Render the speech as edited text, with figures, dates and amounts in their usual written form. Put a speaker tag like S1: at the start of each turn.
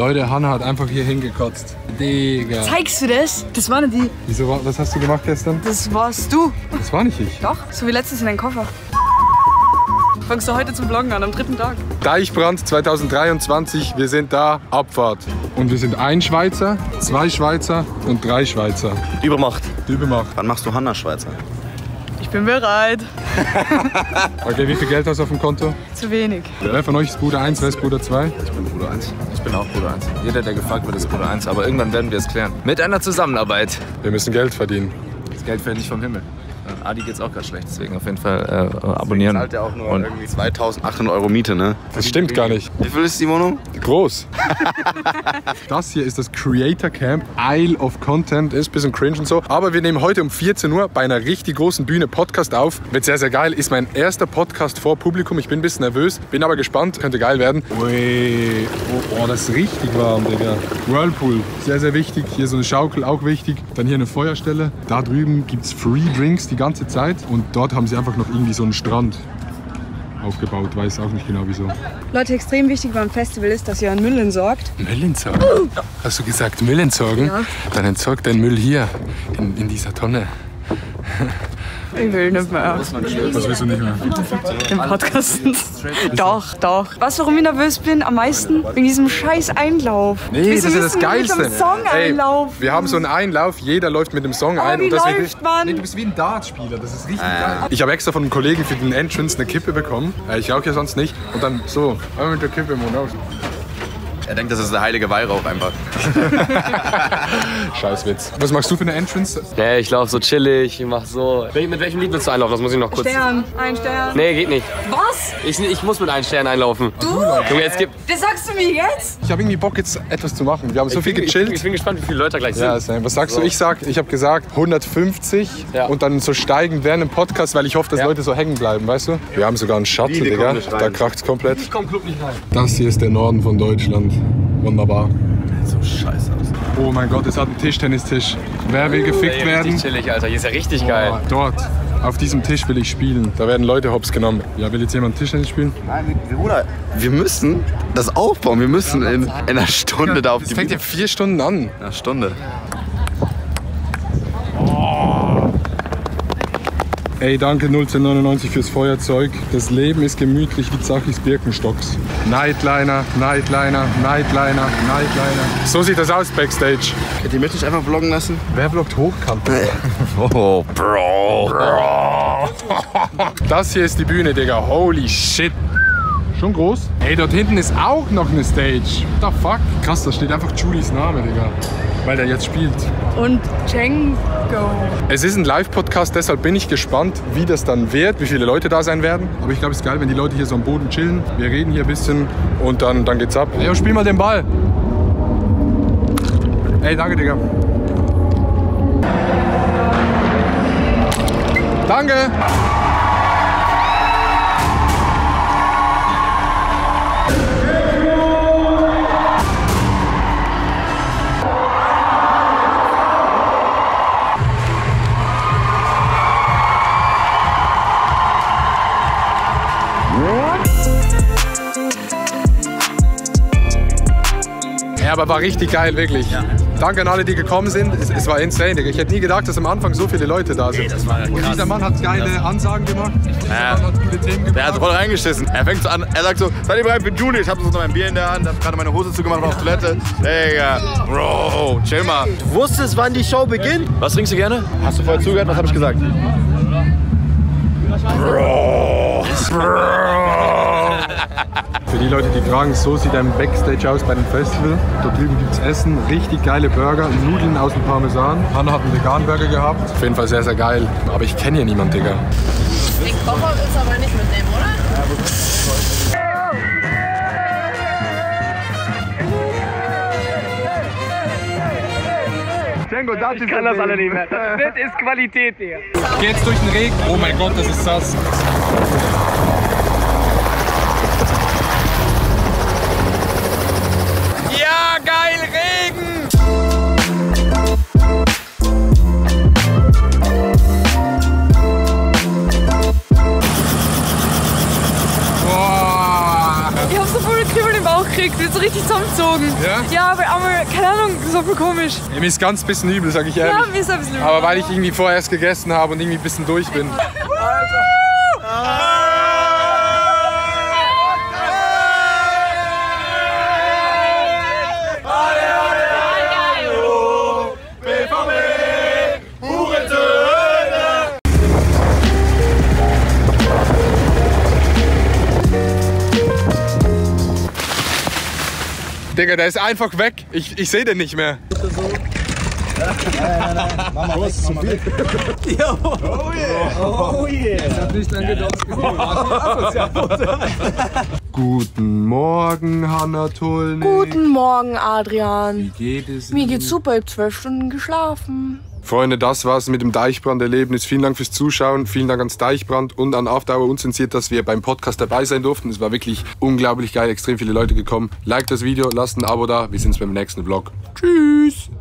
S1: Leute, Hannah hat einfach hier hingekotzt. Digga.
S2: Zeigst du das? Das waren die.
S1: Wieso, was hast du gemacht gestern?
S2: Das warst du.
S1: Das war nicht ich.
S2: Doch, so wie letztens in deinem Koffer. Fangst du heute zum Vloggen an, am 3. Tag.
S1: Deichbrand 2023, wir sind da, Abfahrt. Und wir sind ein Schweizer, 2 Schweizer und 3 Schweizer.
S3: Übermacht.
S1: Die Übermacht.
S3: Wann machst du Hannah Schweizer?
S2: Ich bin bereit.
S1: Okay, wie viel Geld hast du auf dem Konto?
S2: Zu wenig.
S1: Wer von euch ist Bruder 1, wer ist Bruder 2?
S3: Ich bin Bruder 1.
S4: Ich bin auch Bruder 1. Jeder, der gefragt wird, ist Bruder 1. Aber irgendwann werden wir es klären. Mit einer Zusammenarbeit.
S1: Wir müssen Geld verdienen.
S4: Das Geld fällt nicht vom Himmel. Adi geht's auch gerade schlecht, deswegen auf jeden Fall abonnieren.
S3: Zahlt ja auch nur irgendwie 2.800 € Miete, ne?
S1: Das stimmt gar nicht.
S3: Wie viel ist die Wohnung?
S1: Groß. Das hier ist das Creator Camp. Isle of Content. Ist ein bisschen cringe und so. Aber wir nehmen heute um 14 Uhr bei einer richtig großen Bühne Podcast auf. Wird sehr, sehr geil. Ist mein erster Podcast vor Publikum. Ich bin ein bisschen nervös. Bin aber gespannt. Könnte geil werden. Ui. Oh, das ist richtig warm, Digga. Whirlpool. Sehr, sehr wichtig. Hier so eine Schaukel, auch wichtig. Dann hier eine Feuerstelle. Da drüben gibt es Free Drinks die ganze Zeit. Und dort haben sie einfach noch irgendwie so einen Strand aufgebaut. Weiß auch nicht genau wieso.
S2: Leute, extrem wichtig beim Festival ist, dass ihr an Müll entsorgt.
S1: Müll entsorgen? Hast du gesagt Müll entsorgen?
S2: Ja.
S1: Dann entsorg deinen Müll hier, in dieser Tonne.
S2: Ich will nicht mehr.
S1: Was willst du nicht mehr?
S2: Im Podcast. Doch. Weißt du, warum ich nervös bin? Am meisten? Wegen diesem scheiß Einlauf.
S1: Nee, das ist ja das Geilste.
S2: Mit dem Song-Einlauf.
S1: Wir haben so einen Einlauf, jeder läuft mit dem Song
S2: Aber
S1: ein.
S2: wie
S1: Und das
S2: läuft man?
S1: Nee, du bist wie ein Dartspieler, das ist richtig geil. Ich habe extra von einem Kollegen für den Entrance eine Kippe bekommen. Ich rauche ja sonst nicht. Und dann so, einmal mit der Kippe im Mund aus.
S3: Er denkt, das ist der heilige Weihrauch einfach.
S1: Scheißwitz. Was machst du für eine Entrance?
S5: Nee, ich laufe so chillig, ich mach so. Mit welchem Lied willst du einlaufen? Das muss ich noch kurz.
S2: Stern. Ein Stern.
S5: Nee, geht nicht.
S2: Was?
S5: Ich muss mit einem Stern einlaufen.
S2: Du?
S5: Junge, jetzt gibt.
S2: Das sagst du mir jetzt?
S1: Ich habe irgendwie Bock, jetzt etwas zu machen. Wir haben so viel gechillt.
S5: Ich bin gespannt, wie viele Leute da gleich sind.
S1: Ja, same. Was sagst du? Ich habe gesagt 150
S5: Ja.
S1: und dann so steigen während dem Podcast, weil ich hoffe, dass Leute so hängen bleiben, weißt du? Wir haben sogar einen Schatten,
S3: Die
S1: Digga.
S3: kommen nicht rein.
S1: Da kracht's komplett.
S5: Ich komm Club nicht rein.
S1: Das hier ist der Norden von Deutschland. Wunderbar.
S3: So scheiße aus.
S1: Oh mein Gott, es hat einen Tischtennistisch. Wer will gefickt werden?
S5: Richtig chillig, Alter. Hier ist ja richtig geil.
S1: Oh, dort, auf diesem Tisch will ich spielen. Da werden Leute hops genommen. Ja, will jetzt jemand Tischtennis spielen?
S3: Nein, Bruder, wir müssen das aufbauen. Wir müssen in einer Stunde da auf
S1: Das
S3: die
S1: fängt ja 4 Stunden an.
S3: In einer Stunde.
S1: Ey, danke 1999 fürs Feuerzeug. Das Leben ist gemütlich wie Zachis Birkenstocks. Nightliner, Nightliner, Nightliner, Nightliner. So sieht das aus Backstage.
S3: Könnt ihr mich nicht einfach vloggen lassen?
S1: Wer vloggt hochkant?
S3: Oh, Bro.
S1: Das hier ist die Bühne, Digga. Holy shit. Schon groß? Ey, dort hinten ist auch noch eine Stage. What the fuck? Krass, da steht einfach Julies Name, Digga. Weil der jetzt spielt.
S2: Und Django.
S1: Es ist ein Live-Podcast, deshalb bin ich gespannt, wie das dann wird, wie viele Leute da sein werden. Aber ich glaube, es ist geil, wenn die Leute hier so am Boden chillen. Wir reden hier ein bisschen und dann geht's ab. Ey, spiel mal den Ball. Ey, danke, Digga. Danke. Ja, aber war richtig geil, wirklich. Ja. Danke an alle, die gekommen sind. Es war insane, Digga. Ich hätte nie gedacht, dass am Anfang so viele Leute da sind.
S5: Ey, das war krass.
S1: Und dieser Mann hat geile Ansagen gemacht. Dieser Mann hat coole Themen gemacht.
S3: Der hat voll reingeschissen. Er fängt so an, er sagt so, seid ihr bereit für Julie? Ich hab so noch mein Bier in der Hand, hab gerade meine Hose zugemacht, war auf Toilette. Digga, Bro, chill mal.
S6: Du wusstest, wann die Show beginnt?
S5: Was trinkst du gerne?
S3: Hast du vorher zugehört? Was hab ich gesagt? Bro.
S1: Für die Leute, die fragen, so sieht ein Backstage aus bei dem Festival. Dort drüben gibt es Essen, richtig geile Burger, Nudeln aus dem Parmesan. Hannah hat einen veganen Burger gehabt. Auf jeden Fall sehr, sehr geil. Aber ich kenne hier niemanden, Digga.
S7: Den Koffer willst du aber nicht mitnehmen, oder?
S1: Django, das
S5: Ich kann das alle nicht mehr. Das ist Qualität, Digga.
S1: Ich geh jetzt durch den Regen. Oh mein Gott, das ist sass.
S5: Ja, geil, Regen!
S1: Boah.
S2: Ich hab so voll Kribbeln im Bauch gekriegt, wird so richtig zusammengezogen. geflogen.
S1: Ja?
S2: Ja, aber keine Ahnung, so viel komisch.
S1: Mir ist ganz bisschen übel, sag ich ehrlich.
S2: Ja, mir ist ein bisschen übel.
S1: Aber weil ich irgendwie vorher erst gegessen habe und irgendwie ein bisschen durch bin. Digga, der ist einfach weg. Ich sehe den nicht mehr. Guten Morgen, Hanna Tullnig.
S7: Guten Morgen, Adrian.
S1: Wie geht es
S7: Mir geht's super, ich hab 12 Stunden geschlafen.
S1: Freunde, das war's mit dem Deichbrand-Erlebnis. Vielen Dank fürs Zuschauen, vielen Dank ans Deichbrand und an After Hour Unzensiert, dass wir beim Podcast dabei sein durften. Es war wirklich unglaublich geil, extrem viele Leute gekommen. Like das Video, lasst ein Abo da, wir sehen uns beim nächsten Vlog. Tschüss!